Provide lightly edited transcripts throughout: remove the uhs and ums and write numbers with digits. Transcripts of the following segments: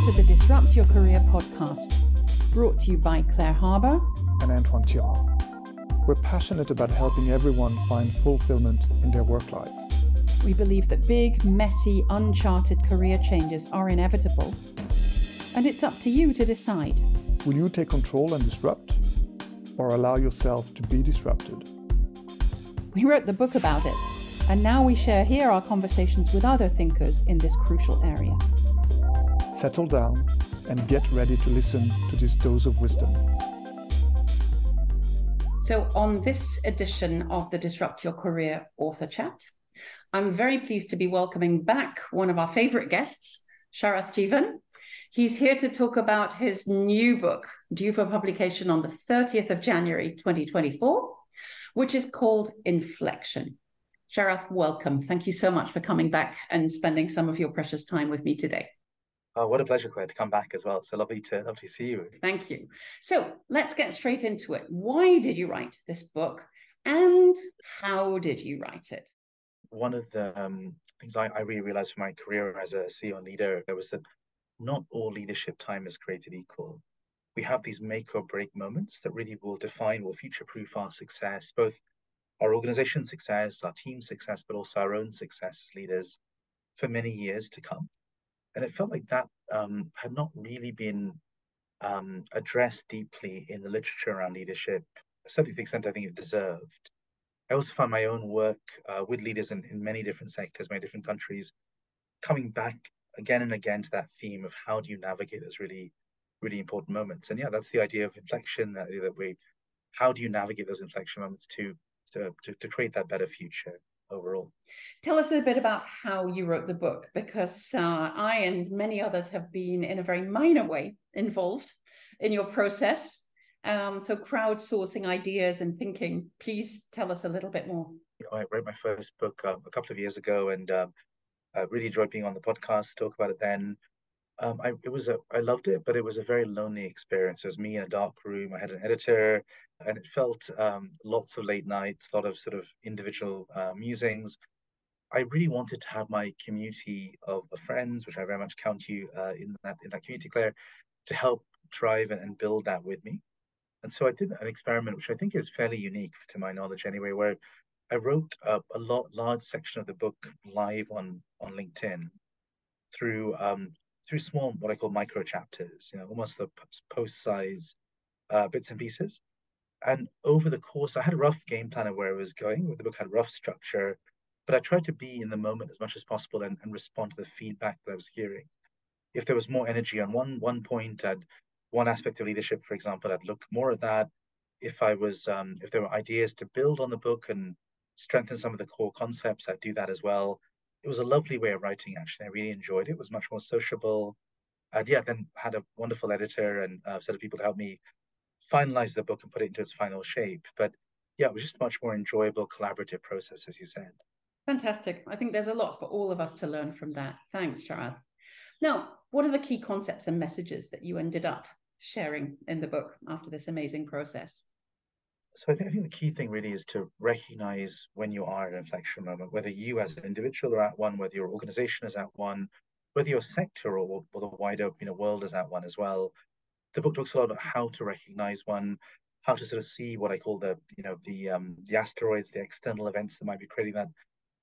to the Disrupt Your Career podcast, brought to you by Claire Harbour and Antoine Thiard. We're passionate about helping everyone find fulfillment in their work life. We believe that big, messy, uncharted career changes are inevitable, and it's up to you to decide. Will you take control and disrupt, or allow yourself to be disrupted? We wrote the book about it, and now we share here our conversations with other thinkers in this crucial area. Settle down and get ready to listen to this dose of wisdom. So on this edition of the Disrupt Your Career Author Chat, I'm very pleased to be welcoming back one of our favorite guests, Sharath Jeevan. He's here to talk about his new book, due for publication on the 30th of January, 2024, which is called Inflection. Sharath, welcome. Thank you so much for coming back and spending some of your precious time with me today. Oh, what a pleasure, Claire, to come back as well. It's so lovely to see you. Thank you. So let's get straight into it. Why did you write this book, and how did you write it? One of the things I really realized from my career as a CEO and leader was that not all leadership time is created equal. We have these make or break moments that really will define, will future-proof our success, both our organization's success, our team's success, but also our own success as leaders for many years to come. And it felt like that had not really been addressed deeply in the literature around leadership, certainly to the extent I think it deserved. I also found my own work with leaders in many different sectors, many different countries, coming back again and again to that theme of how do you navigate those really, really important moments. And yeah, that's the idea of inflection, how do you navigate those inflection moments to create that better future overall. Tell us a bit about how you wrote the book, because I and many others have been in a very minor way involved in your process. So crowdsourcing ideas and thinking, please tell us a little bit more. I wrote my first book a couple of years ago, and I really enjoyed being on the podcast to talk about it then. I loved it, but it was a very lonely experience. It was me in a dark room. I had an editor, and it felt lots of late nights, a lot of sort of individual musings. I really wanted to have my community of friends, which I very much count you in that community, Claire, to help drive and build that with me. And so I did an experiment, which I think is fairly unique to my knowledge anyway, where I wrote a large section of the book live on LinkedIn through small, what I call micro chapters, almost the post-size bits and pieces. And over the course, I had a rough game plan of where I was going. The book had a rough structure, but I tried to be in the moment as much as possible and respond to the feedback that I was hearing. If there was more energy on one point, one aspect of leadership, for example, I'd look more at that. If there were ideas to build on the book and strengthen some of the core concepts, I'd do that as well. It was a lovely way of writing, actually. I really enjoyed it. It was much more sociable. And yeah, then had a wonderful editor and a set of people to help me finalize the book and put it into its final shape. But yeah, it was just a much more enjoyable, collaborative process, as you said. Fantastic. I think there's a lot for all of us to learn from that. Thanks, Sharath. Now, what are the key concepts and messages that you ended up sharing in the book after this amazing process? So I think the key thing really is to recognize when you are at an inflection moment, whether you as an individual are at one, whether your organization is at one, whether your sector or the wider world is at one as well. The book talks a lot about how to recognize one, how to sort of see what I call the asteroids, the external events that might be creating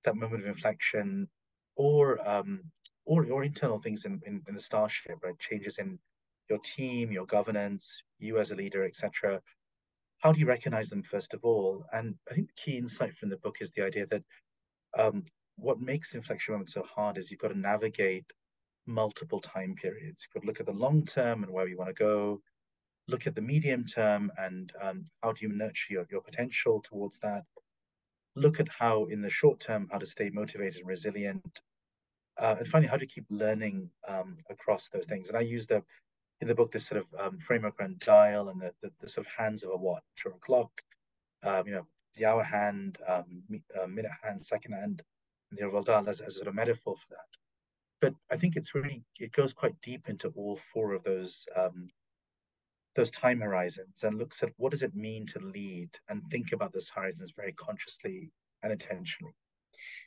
that moment of inflection, or internal things in the starship, right? Changes in your team, your governance, you as a leader, etc. How do you recognize them, first of all? And I think the key insight from the book is the idea that what makes inflection moments so hard is you've got to navigate multiple time periods. You've got to look at the long term and where you want to go, look at the medium term and how do you nurture your potential towards that, look at how in the short term, how to stay motivated and resilient, and finally, how to keep learning across those things. And I use in the book, this sort of framework around dial and the sort of hands of a watch or a clock, the hour hand, minute hand, second hand, and the overall dial as a sort of metaphor for that. But I think it goes quite deep into all four of those time horizons and looks at what does it mean to lead and think about those horizons very consciously and intentionally.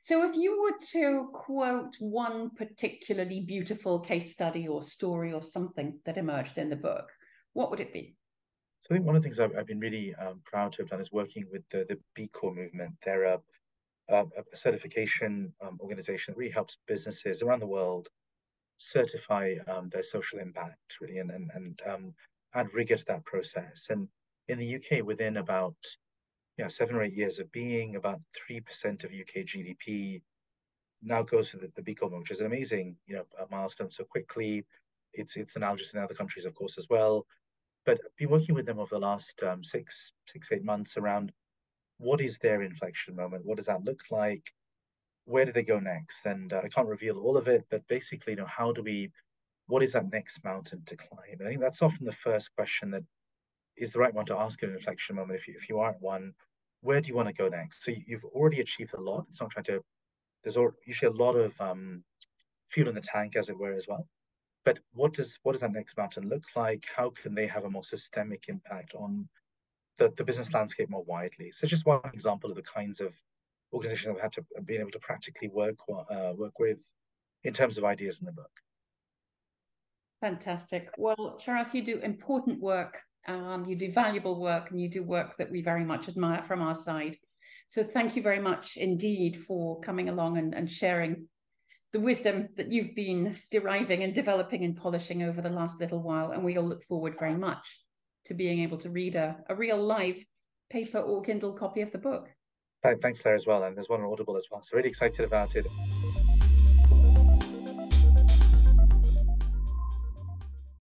So if you were to quote one particularly beautiful case study or story or something that emerged in the book, what would it be? So I think one of the things I've been really proud to have done is working with the B Corp movement. They're a certification organization that really helps businesses around the world certify their social impact, really, and add rigor to that process. And in the UK, within about 7 or 8 years of being, about 3% of UK GDP now goes to the B Corp, which is an amazing a milestone so quickly. It's analogous in other countries, of course, as well. But I've been working with them over the last 6, 8 months around what is their inflection moment? What does that look like? Where do they go next? And I can't reveal all of it, but basically, what is that next mountain to climb? And I think that's often the first question that is the right one to ask in an inflection moment. If you aren't one, where do you want to go next? So you've already achieved a lot. It's not trying to. There's usually a lot of fuel in the tank, as it were, as well. But what does that next mountain look like? How can they have a more systemic impact on the business landscape more widely? So just one example of the kinds of organizations I've had to been able to practically work with in terms of ideas in the book. Fantastic. Well, Sharath, you do important work, you do valuable work, and you do work that we very much admire from our side. So thank you very much indeed for coming along and sharing the wisdom that you've been deriving and developing and polishing over the last little while. And we all look forward very much to being able to read a real live paper or Kindle copy of the book. Thanks, Claire, as well. And there's one on Audible as well. So really excited about it.